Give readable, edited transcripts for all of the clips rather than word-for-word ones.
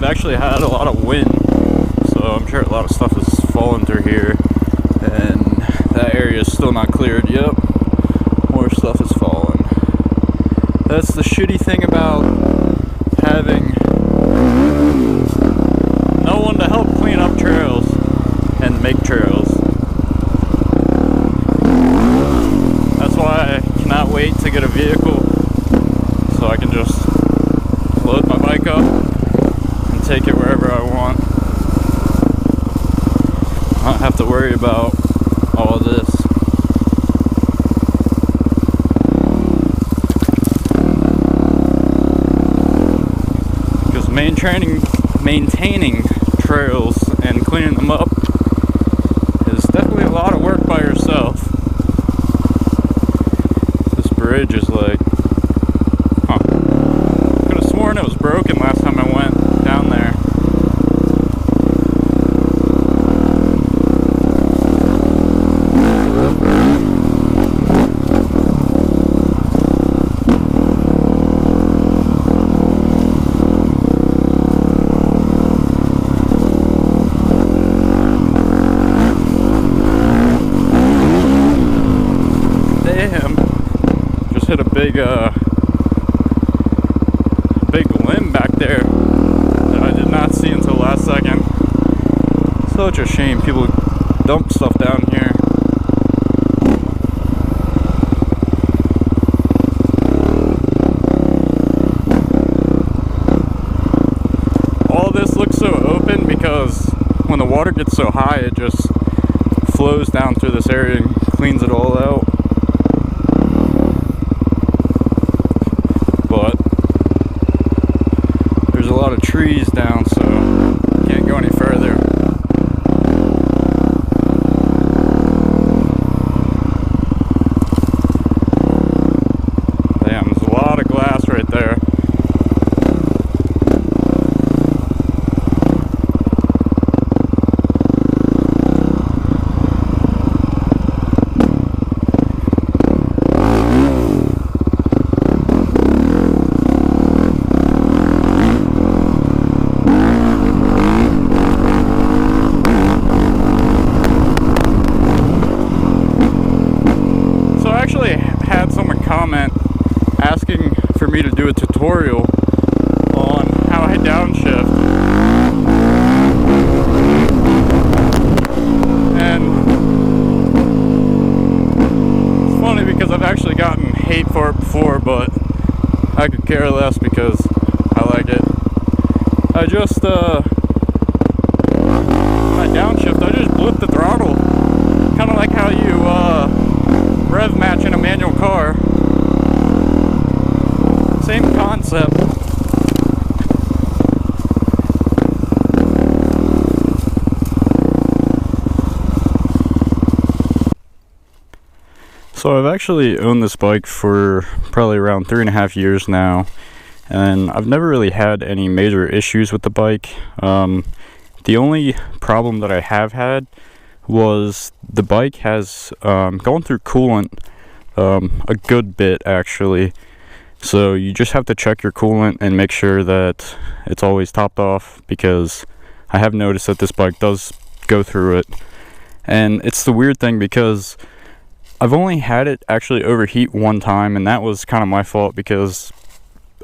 actually had a lot of wind, so I'm sure a lot of stuff is falling through here, and that area is still not cleared. Yep, more stuff is falling. That's the shitty thing about having no one to help clean up trails and make trails. That's why I cannot wait to get a vehicle so I can just load my bike up and take it wherever I want. I don't have to worry about all this. Because maintaining trails and cleaning them up is definitely a lot of work by yourself. This bridge is like, could have sworn it was broken last time I went down there. Hit a big limb back there that I did not see until last second. Such a shame people dump stuff down here. All this looks so open because when the water gets so high, it just flows down through this area and cleans it all out. But there's a lot of trees down, so can't go any further. Damn, there's a lot of glass right there. Had someone comment asking for me to do a tutorial on how I downshift, and it's funny because I've actually gotten hate for it before, but I could care less because I like it. I just when I downshift, I just blip the throttle, kind of like how you rev match in a manual car. Same concept. So I've actually owned this bike for probably around 3.5 years now, and I've never really had any major issues with the bike. The only problem that I have had was the bike has gone through coolant a good bit, actually. So you just have to check your coolant and make sure that it's always topped off, because I have noticed that this bike does go through it. And it's the weird thing because I've only had it actually overheat one time, and that was kind of my fault because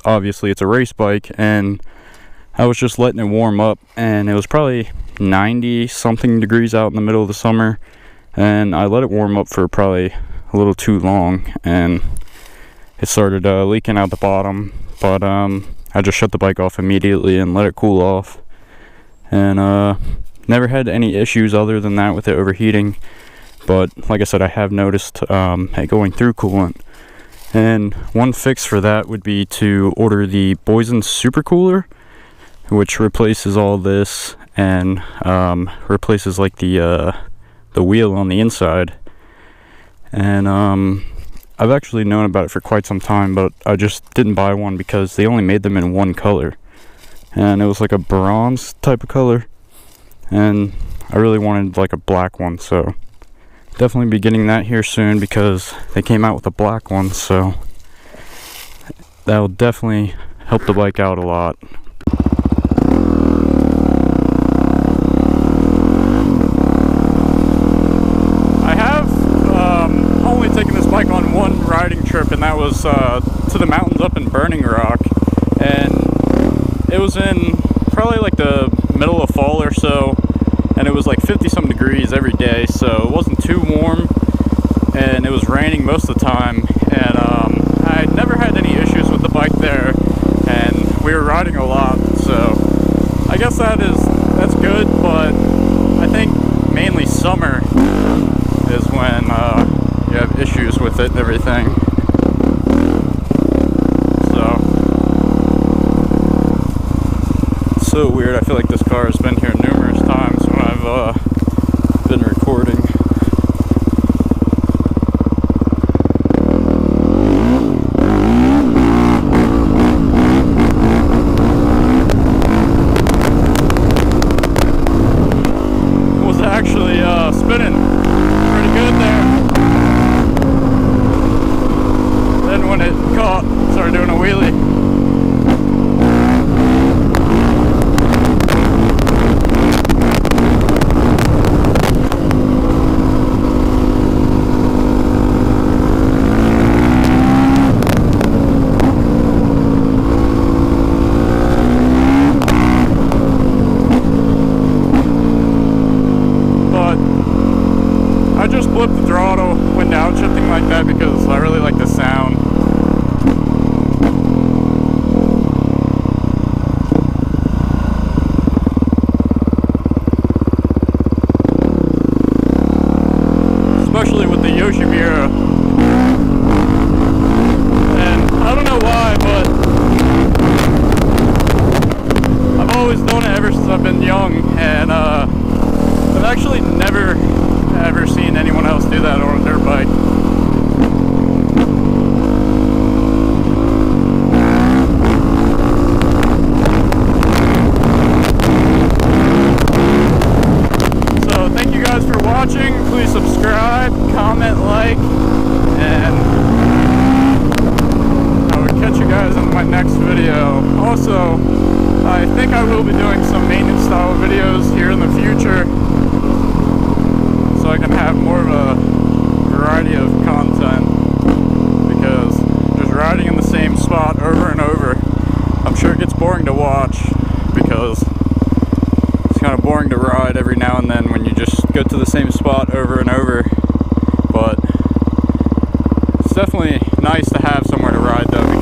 obviously it's a race bike, and I was just letting it warm up, and it was probably 90 something degrees out in the middle of the summer, and I let it warm up for probably a little too long, and it started leaking out the bottom. But I just shut the bike off immediately and let it cool off, and never had any issues other than that with it overheating. But like I said, I have noticed it going through coolant, and one fix for that would be to order the Boysen supercooler, which replaces all this and replaces like the wheel on the inside. And I've actually known about it for quite some time, but I just didn't buy one because they only made them in one color, and it was like a bronze type of color, and I really wanted like a black one, so definitely be getting that here soon because they came out with a black one, so that will definitely help the bike out a lot. Burning Rock, and it was in probably like the middle of fall or so, and it was like 50-some degrees every day, so it wasn't too warm, and it was raining most of the time, and I never had any issues with the bike there, and we were riding a lot, so I guess that's good. But I think mainly summer is when you have issues with it and everything. So weird. I feel like this car has been here numerous times when I've been recording. It was actually spinning pretty good there. Then when it caught, started doing a wheelie. I just flipped the throttle when downshifting like that because I really like the sound. Especially with the Yoshimura. And I don't know why, but I've always done it ever since I've been young, and I've actually never ever seen anyone else do that on a dirt bike. So thank you guys for watching. Please subscribe, comment, like, and I will catch you guys in my next video. Also, I think I will be doing some maintenance style videos here in the future, so I can have more of a variety of content, because just riding in the same spot over and over, I'm sure it gets boring to watch, because it's kind of boring to ride every now and then when you just go to the same spot over and over. But it's definitely nice to have somewhere to ride though,